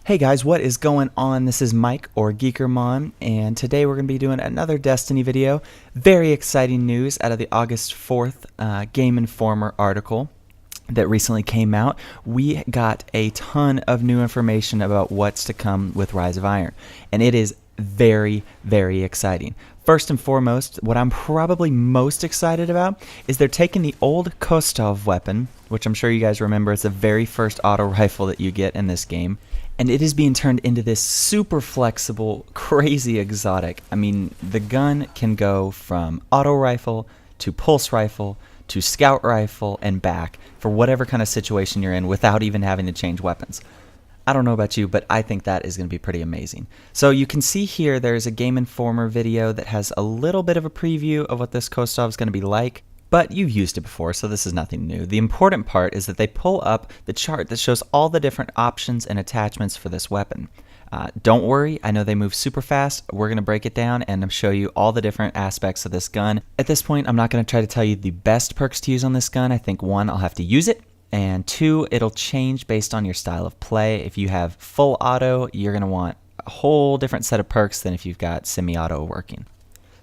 Hey guys, what is going on? This is Mike or Geekermon, and today we're going to be doing another Destiny video. Very exciting news out of the August 4th Game Informer article that recently came out. We got a ton of new information about what's to come with Rise of Iron, and it is very, very exciting. First and foremost, what I'm probably most excited about is they're taking the old Khvostov weapon, which I'm sure you guys remember is the very first auto rifle that you get in this game, and it is being turned into this super flexible, crazy exotic. I mean, the gun can go from auto rifle to pulse rifle to scout rifle and back for whatever kind of situation you're in without even having to change weapons. I don't know about you, but I think that is going to be pretty amazing. So you can see here there's a Game Informer video that has a little bit of a preview of what this Khvostov is going to be like, but you've used it before, so this is nothing new. The important part is that they pull up the chart that shows all the different options and attachments for this weapon. Don't worry, I know they move super fast. We're going to break it down and show you all the different aspects of this gun. At this point, I'm not going to try to tell you the best perks to use on this gun. I think one, I'll have to use it. And two, it'll change based on your style of play. If you have full auto, you're going to want a whole different set of perks than if you've got semi-auto working.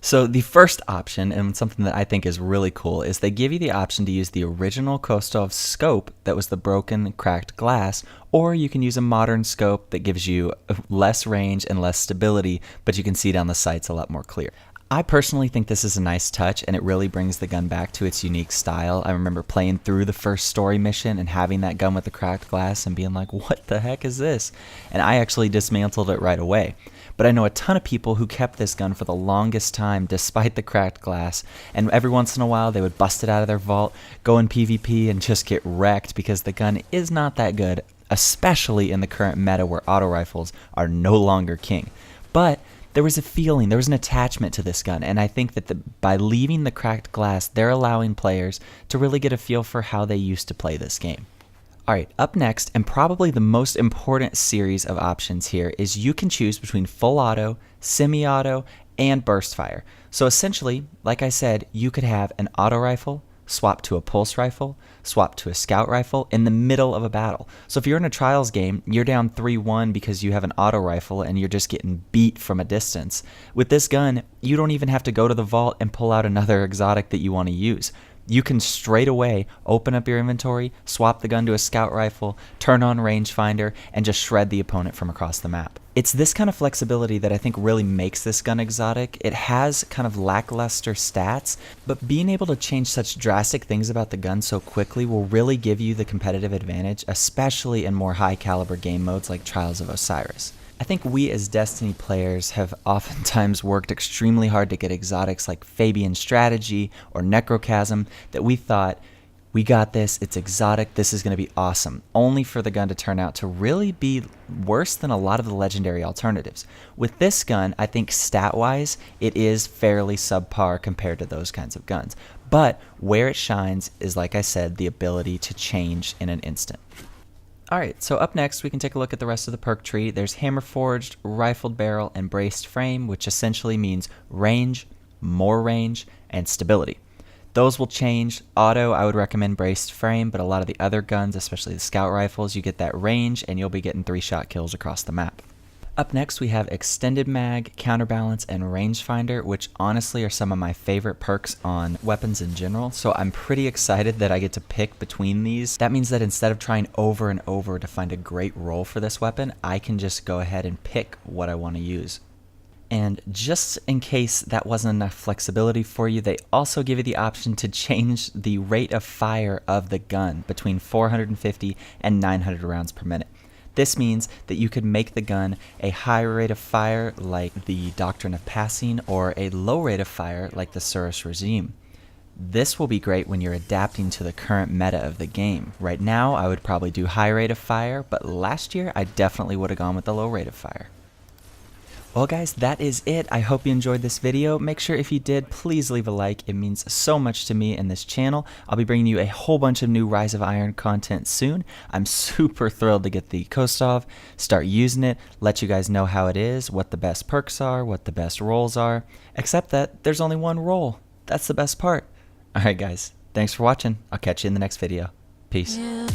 So the first option, and something that I think is really cool, is they give you the option to use the original Khvostov scope that was the broken, cracked glass, or you can use a modern scope that gives you less range and less stability, but you can see down the sights a lot more clear. I personally think this is a nice touch, and it really brings the gun back to its unique style. I remember playing through the first story mission and having that gun with the cracked glass and being like, what the heck is this? And I actually dismantled it right away. But I know a ton of people who kept this gun for the longest time despite the cracked glass, and every once in a while they would bust it out of their vault, go in PvP, and just get wrecked because the gun is not that good, especially in the current meta where auto rifles are no longer king. But there was a feeling, there was an attachment to this gun, and I think that by leaving the cracked glass, they're allowing players to really get a feel for how they used to play this game. Alright, up next, and probably the most important series of options here, is you can choose between full auto, semi-auto, and burst fire. So essentially, like I said, you could have an auto rifle, swap to a pulse rifle, swap to a scout rifle in the middle of a battle. So if you're in a trials game, you're down 3-1 because you have an auto rifle and you're just getting beat from a distance. With this gun, you don't even have to go to the vault and pull out another exotic that you want to use. You can straight away open up your inventory, swap the gun to a scout rifle, turn on rangefinder, and just shred the opponent from across the map. It's this kind of flexibility that I think really makes this gun exotic. It has kind of lackluster stats, but being able to change such drastic things about the gun so quickly will really give you the competitive advantage, especially in more high caliber game modes like Trials of Osiris. I think we as Destiny players have oftentimes worked extremely hard to get exotics like Fabian Strategy or Necrochasm that we thought, we got this, it's exotic, this is going to be awesome, only for the gun to turn out to really be worse than a lot of the legendary alternatives. With this gun, I think stat-wise, it is fairly subpar compared to those kinds of guns. But where it shines is, like I said, the ability to change in an instant. Alright, so up next we can take a look at the rest of the perk tree. There's Hammer Forged, Rifled Barrel, and Braced Frame, which essentially means range, more range, and stability. Those will change. Auto, I would recommend Braced Frame, but a lot of the other guns, especially the Scout Rifles, you get that range and you'll be getting 3-shot kills across the map. Up next we have Extended Mag, Counterbalance, and Rangefinder, which honestly are some of my favorite perks on weapons in general, so I'm pretty excited that I get to pick between these. That means that instead of trying over and over to find a great role for this weapon, I can just go ahead and pick what I want to use. And just in case that wasn't enough flexibility for you, they also give you the option to change the rate of fire of the gun between 450 and 900 rounds per minute. This means that you could make the gun a high rate of fire like the Doctrine of Passing or a low rate of fire like the Surus Regime. This will be great when you're adapting to the current meta of the game. Right now I would probably do high rate of fire, but last year I definitely would have gone with the low rate of fire. Well guys, that is it. I hope you enjoyed this video. Make sure if you did, please leave a like. It means so much to me and this channel. I'll be bringing you a whole bunch of new Rise of Iron content soon. I'm super thrilled to get the Khvostov, start using it, let you guys know how it is, what the best perks are, what the best roles are, except that there's only one role. That's the best part. Alright guys, thanks for watching. I'll catch you in the next video. Peace. Yeah.